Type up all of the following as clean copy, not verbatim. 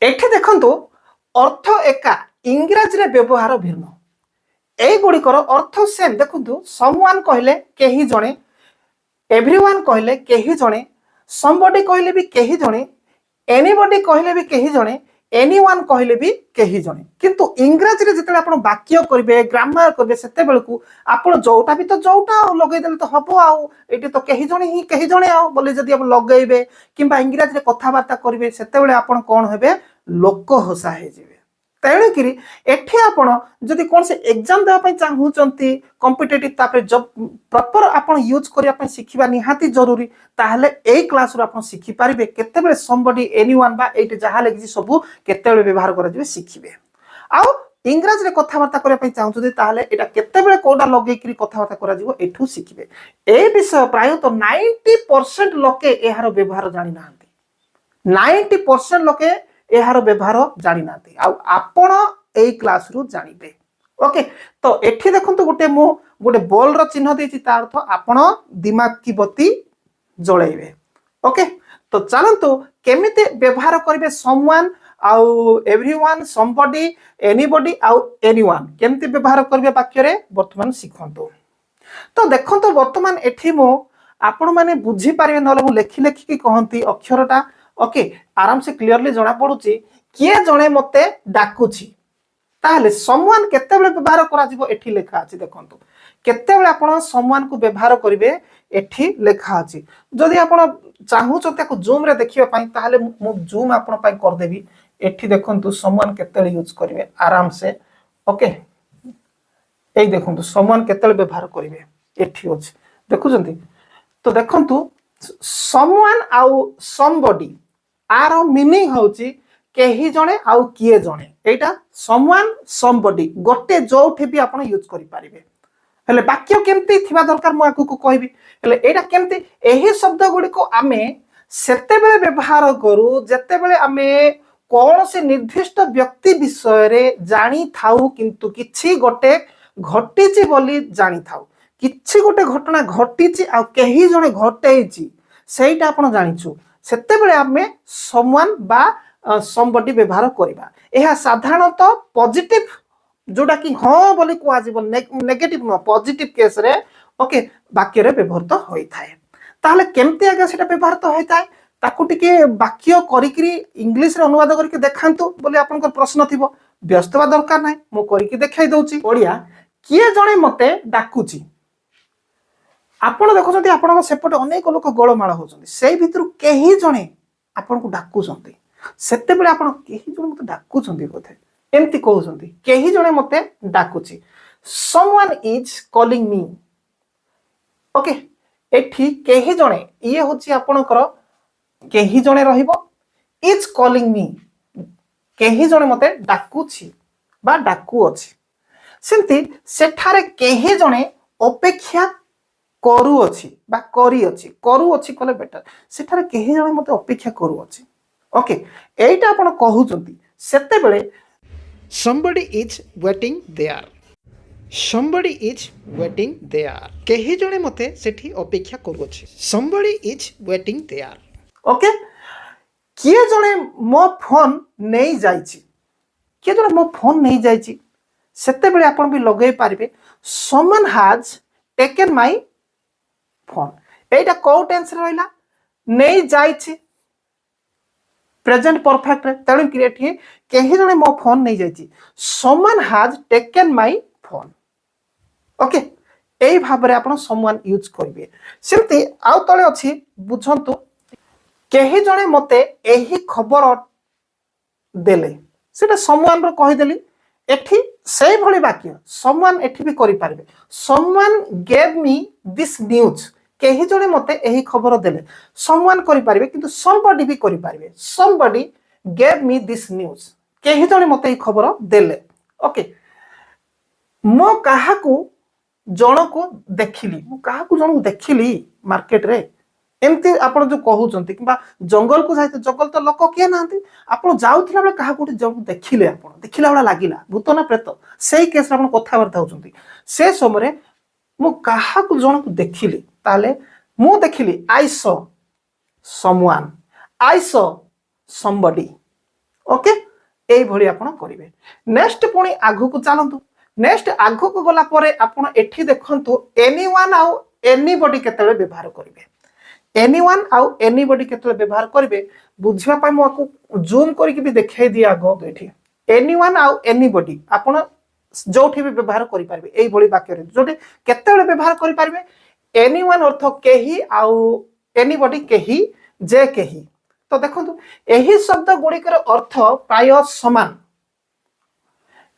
एठी देखंतु अर्थ एका इंग्रजी रे व्यवहार भिन्न एई गुड़िकर अर्थ सेम देखंतु समवन कहले केही जणे एवरीवन कहले केही जणे समबडी कहले भी केही जणे एनीबडी कहले भी केही जणे एनीवन कहले भी केही जणे किंतु इंग्रजी रे जतले आपण वाक्य करबे ग्रामर करबे सेते बेलकु आपण जोटा भी तो जोटा लगै देले तो हबो आ एटी तो केही जणे ही केही जणे आ बोले जदी आपण लगैबे किंबा इंग्रजी रे कथा वार्ता करबे सेते बेले आपण कोन हेबे लोक हसा हे जेबे तेणुकरी एठी आपण जदि कौन से एग्जाम देवा पई चाहूचंती कॉम्पिटिटिव तापर जब प्रॉपर आपण यूज करिया पई सिखिबा निहाती जरूरी ताहले एई क्लास रो आपण सिखि पारिबे केते बेले समबडी एनीवन बा एटी जहा लेखि सब केते बेले व्यवहार करा जिवे सिखिबे आ इंग्रजी रे कथा वार्ता करिया पई चाहूचंती ताहले एटा केते बेले कोडा लगै करी कथा वार्ता करा जिवो एठू सिखिबे ए विषय प्राय तो 90% लोके एहार व्यवहार जानि नाहंती 90% लोके एहार व्यवहार जानी नाती आपण एई क्लास रु जानिबे ओके तो एठी देखंतु गोटे बॉल रो चिन्ह देछि तार अर्थ आपण दिमाग की बत्ती जळैबे ओके तो चलंतु केमिते व्यवहार करिवे समवन आउ एवरीवन समबडी एनीबडी आउ एनीवन केमिते व्यवहार करिवे वाक्य रे वर्तमान सिखंतु तो देखंतु वर्तमान एठी मो आपण माने बुझी पारिबे नले मु लेखि लेखि की कहंती अक्षरटा ओके आराम से क्लियरली जना पड़ुची किए जणे मते डाकुची ताहले समवन केते बेले व्यवहार करा जिवो एठी लेखा अछि देखंतु केते बेले आपण समवन को व्यवहार करिवे एठी लेखा अछि जदि आपण चाहू छ ताको जूम रे देखिबा पई ताहले मु जूम आपण पई कर देबी एठी देखंतु समवन केते बेले यूज करिवे आराम से ओके एई देखंतु समवन केते बेले व्यवहार करिवे एठी अछि देखुजंती तो देखंतु समवन आउ समबडी आर मीनिंग होची केही जणे आउ किए जणे एटा समवन समबडी गोटे जोठी भी आपण यूज करि पारिबे हेले वाक्य केमती थिबा दरकार मु आकु को कहबी हेले एटा केमती एही शब्द गुडी को आमे सेते बेले व्यवहार करू जते बेले आमे कोन से निर्दिष्ट व्यक्ति विषय रे जानी थाउ किंतु किछि गोटे घटिछि बोली जानी थाउ किछि गोटे घटना घटिछि आ केही जणे घटेछि सेटा आपण जानिछु सेते बेले आमे समवन बा समबडी व्यवहार करबा एहा साधारणतः पॉजिटिव जोडा कि हां बोली को आजिबो नेगेटिव न पॉजिटिव केस रे ओके वाक्य रे व्यवहार होई थाए ताहले केमती आगे सेटा व्यवहार होई थाए ताकू टिके वाक्य करिकरी इंग्लिश रे अनुवाद करके देखांतु बोली आपन को प्रश्न थिबो व्यस्त बा दरकार नै मो करिके देखाई दउची ओडिया किए जणे मते डाकुची आपण देखुछंती आपण सेपटे अनेक लोक गोळमाळ होछंती सेई भितरु केही जणे आपण को डाकुछंती सेते बेले आपण केही जणे मते डाकुछंती बोथे एमती कहउछंती केही जणे मते डाकुची someone is calling me okay एठी केही जणे इए होची आपणकर केही जणे रहिबो इज कॉलिंग मी केही जणे मते डाकुची बा डाकू अछि सेंती सेठारे केही जणे अपेक्षा करू अछि बा करू अछि कले बेटर सेठारे केही जणे मते अपेक्षा करू अछि ओके एटा आपण कहउचंती सेते बेले somebody is waiting there somebody is waiting there केही जणे मते सेठी अपेक्षा करू अछि somebody is waiting there okay किए जणे मो फोन नै जाईची किए जणे मो फोन नै जाईची सेते बेले आपण भी लगै पारिबे someone has taken my phone एटा को टेंस रहला नै जाईची प्रेजेंट परफेक्ट रे तेणु क्रिएट हे केही जणे मो फोन नै जाईची someone has taken my phone okay एई भाबरे आपण समवन यूज करबे सेमती आउ तळे अछि बुझंतु केही जणे मते एही खबर देले सेटा समवन रो कहि देली एठी सेई भली वाक्य समवन एठी भी करि पारबे someone gave me this news केही जणे मते एही खबर देले समवन करि पारिबे किंतु समबडी भी करि पारिबे somebody gave me this news केही जणे मते एही खबर देले ओके मो काहा को जण को देखिली मो काहा को जण को देखिली मार्केट रे एमती आपण जो कहउचंती किबा जंगल को जाइते जंगल तो लोक के नांती आपण जाउथिला बेले काहा को जण देखिले आपण देखिला वाला लागिला भूत ना प्रेत सेही केस रे आपण कथा वार्ता होचंती से समय मो काहा को जण को देखिली ताले मु देखिली I saw someone I saw somebody okay এই ভଳି ଆପଣ କରିବେ ନେକ୍ସଟ ପୁଣି ଆଗକୁ ଚାଲନ୍ତୁ ନେକ୍ସଟ ଆଗକୁ ଗଲା ପରେ ଆପଣ ଏଠି ଦେଖନ୍ତୁ ଏନିୱାନ୍ ଆଉ ଏନିବଡି କେତେବେଳେ ବ୍ୟବହାର କରିବେ ଏନିୱାନ୍ ଆଉ ଏନିବଡି କେତେବେଳେ ବ୍ୟବହାର କରିବେ ବୁଝିବା ପାଇଁ ମୁଁ ଆକୁ ଜୁମ୍ କରିକି ବି ଦେଖାଇ ଦିଏ ଆଗ ଏଠି ଏନିୱାନ୍ ଆଉ ଏନିବଡି ଆପଣ ଯୋଉଠି ବି ବ୍ୟବହାର କରିପାରିବେ এইଭଳି ବାକ୍ୟରେ ଯୋଉଠି କେତେବେଳେ ବ୍ୟବହାର କରିପାରିବେ ଏନିୱାନ୍ ଅର୍ଥ କେହି ଆଉ ଏନିବଡି କେହି ଯେ କେହି तो देखो यही शब्द गुड़िकर अर्थ प्राय समान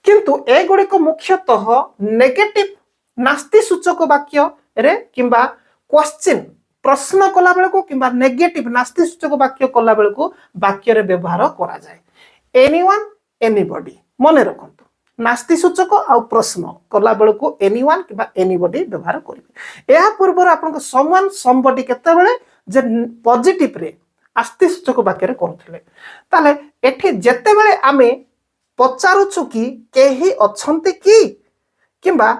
किंतु ए गुड़िक मुख्यतः नेगेटिव नास्ति सूचक वाक्य रे किंबा क्वेश्चन प्रश्न कला बेलू किंबा नेगेटिव नास्ति सूचक वाक्य कला बेलू वाक्य रे व्यवहार करा जाए एनीवन एनीबॉडी मन रखंतु नास्ति सूचक आ प्रश्न कला बेलू एनीवन किंबा एनीबॉडी व्यवहार करेंगे या पूर्व आपन समवन समबॉडी केतेबेले जे पॉजिटिव रे आस्ति सूचक वाक्य करुले ताले एठी जेतेबेले आमे पचारुछु कि केही अछंती कि किंबा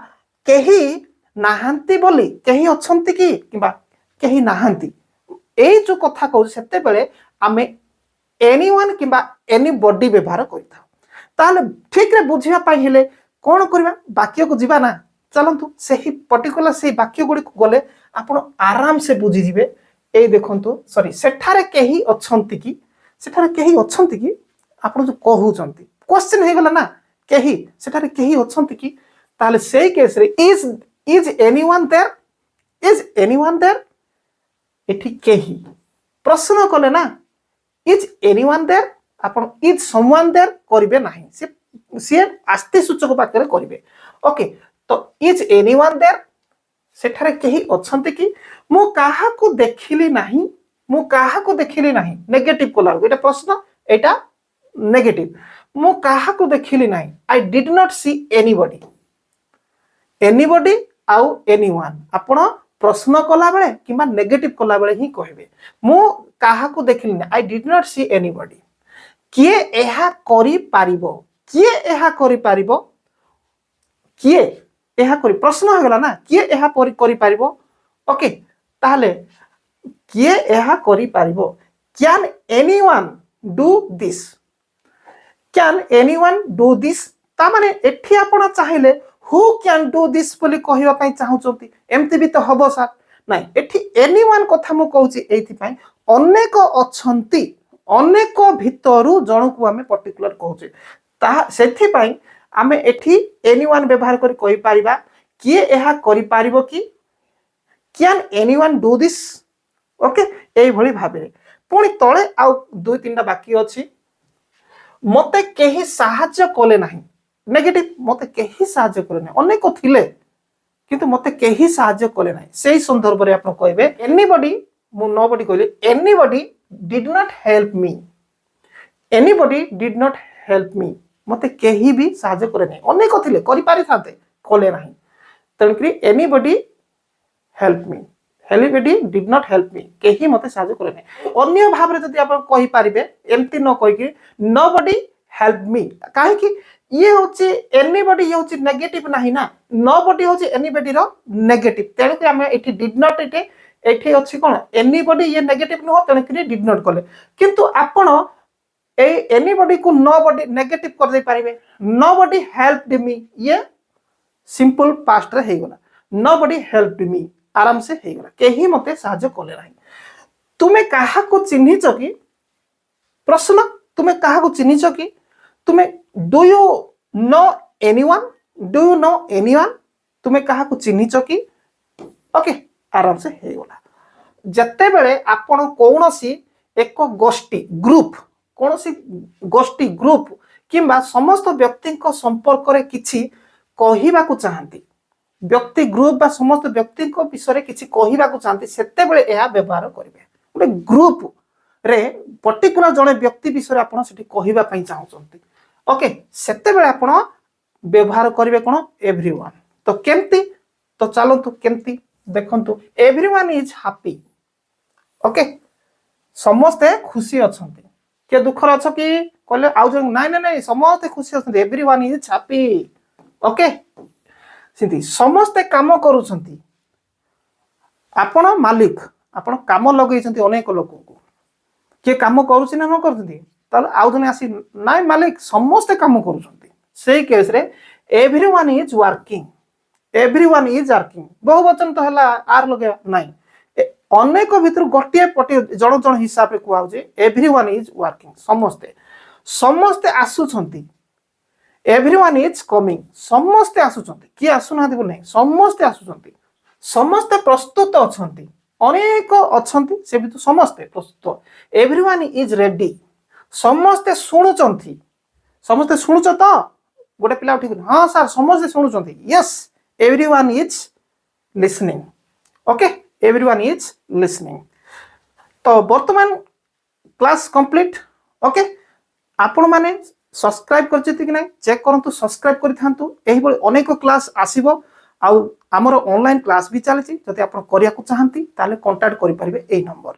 केही नाहांती बोली केही अछंती कि किंबा केही नाहांती एई जो कथा कहू सेतेबेले आमे एनीवन किंबा एनीबॉडी व्यवहार करिता ताले ठीक रे बुझिया पाई हेले कोन करबा वाक्य को जीवा ना चलंतु सेही पर्टिकुलर सेही वाक्य गुडी को गले आपण आराम से बुझी जिवे ए देखंतु सॉरी सेठारे केही अछंती कि सेठारे केही अछंती कि आपण जो कहउचंती क्वेश्चन हे गला ना केही सेठारे केही अछंती कि ताले सेही केस रे इज एनीवन देयर एठी केही प्रश्न कले ना इज एनीवन देयर आपण इज समवन देयर करिवे नाही से आस्ति सूचक वाक्य करिवे ओके तो इज एनीवन देयर सेठारे केही अछंती कि मु काहा को देखिली नाही नेगेटिव कोला एटा प्रश्न एटा नेगेटिव मु काहा को देखिली नाही I did not see anybody आउ एनीवन आपण प्रश्न कला बेले किंबा नेगेटिव कला बेले ही कहबे मु काहा को देखिली नाही I did not see anybody किए एहा करि पारिबो किए एहा करी प्रश्न हो गला ना किए एहा करि पारिबो ओके ताहले किए एहा करि पारिबो कैन एनीवन डू दिस ता माने एठी आपण चाहिले हु कैन डू दिस बोली कहिबा पई चाहुचोंती एम्ति भी तो हबो सर नाही एठी एनीवन कथा मु कहूची एथि पई अनेक अछंती अनेक भितरु जणकु आमे पर्टिकुलर कहूचे ता सेथि पई आमे एठी एनीवन व्यवहार करि कहि पारिबा किए एहा करि पारिबो कि can anyone do this okay एई भली भाबे पुणी तळे आ दुई तीनटा बाकी अछि मते केही सहाय्य कले नाही नेगेटिव मते केही सहाय्य कले नाही अनेक थिले किंतु मते केही सहाय्य कले नाही सेही संदर्भ रे आपण कहबे एनीबॉडी मु नोबॉडी कहले एनीबॉडी डिड नॉट हेल्प मी मते केही भी सहाय्य करे नाही अनेक थिले करि पारि थाते कले नाही तणकरी anybody did not help me केही मते सहाय्य करे नाही अन्य भाव रे जदि आपण कहि पारिबे एम्ति न कहि कि नोबॉडी हेल्प मी काहे कि ये होची एनीबॉडी ये होची नेगेटिव नाही ना नोबॉडी होची एनीबॉडी रो नेगेटिव तेणु कि हम एठी डिड नॉट एठी अछि कोन एनीबॉडी ये नेगेटिव न हो तेणु कि डिड नॉट कले किंतु आपण ए एनीबॉडी को नोबॉडी नेगेटिव कर दे पारिबे नोबॉडी हेल्प्ड मी ये सिंपल पास्ट रे हे गला नोबॉडी हेल्प्ड मी आराम से हे गला केही मते सहाय्य कले नाही तुमे काहा को चिन्हिच कि प्रश्न तुमे काहा को चिन्हिच कि तुमे डू यू नो एनीवन तुमे काहा को चिन्हिच कि ओके आराम से हे गला जत्ते बेले आपण कोनोसी एक गोष्ठी ग्रुप किंबा समस्त व्यक्ति संपर्क रे किछि कहिबा को चाहंती व्यक्ति ग्रुप बा समस्त व्यक्ति विषय किछि कहिबा को चाहंती सेते बेले एहा व्यवहार करिवे गोटे ग्रुप रे पर्टिकुलर जने व्यक्ति विषय आपण सेठी कहिबा पई चाहउचंती ओके सेते बेले आपण व्यवहार करिवे कोन एवरीवन तो केमती तो चलंतु केमती देखंतु एवरीवन इज हैप्पी ओके समस्त खुशी अछंती के दुखर अछ कि कहले आउ जन नाही समस्त खुशी अछंती एवरीवन इज हैप्पी ओके सिंती समस्त काम करूछंती आपण मालिक आपण काम लगैछंती अनेक लोक को के काम करूछि ना न करछंती ताले आउ जने आसी नाइ मालिक समस्त काम करूछंती सेही केस रे everyone is working everyone is working बहुवचन तो हला आर लगे नाइ अनेक भितर गोटे पटे जण जण हिसाब रे कुआ जे एवरीवन इज वर्किंग समस्ते समस्ते आसुछंती एवरीवन इज कमिंग समस्ते आसुछंती कि आसुना देबो नै समस्ते आसुछंती समस्ते प्रस्तुत अछंती अनेक अछंती से भी तो समस्ते प्रस्तुत एवरीवन इज रेडी समस्ते शुणुचंती समस्ते शुणुच तो गोटे पिला उठी हाँ सर समस्ते शुणुचंती yes everyone is listening okay everyone is listening तो वर्तमान क्लास कंप्लीट ओके आपण माने सब्सक्राइब करछथि कि नै चेक करंतु सब्सक्राइब करि थांतु एही बळे अनेक क्लास आसीबो आउ हमर ऑनलाइन क्लास भी चलछि जदि आपण करिया को चाहंती ताले कांटेक्ट करि परिबे एही नंबर।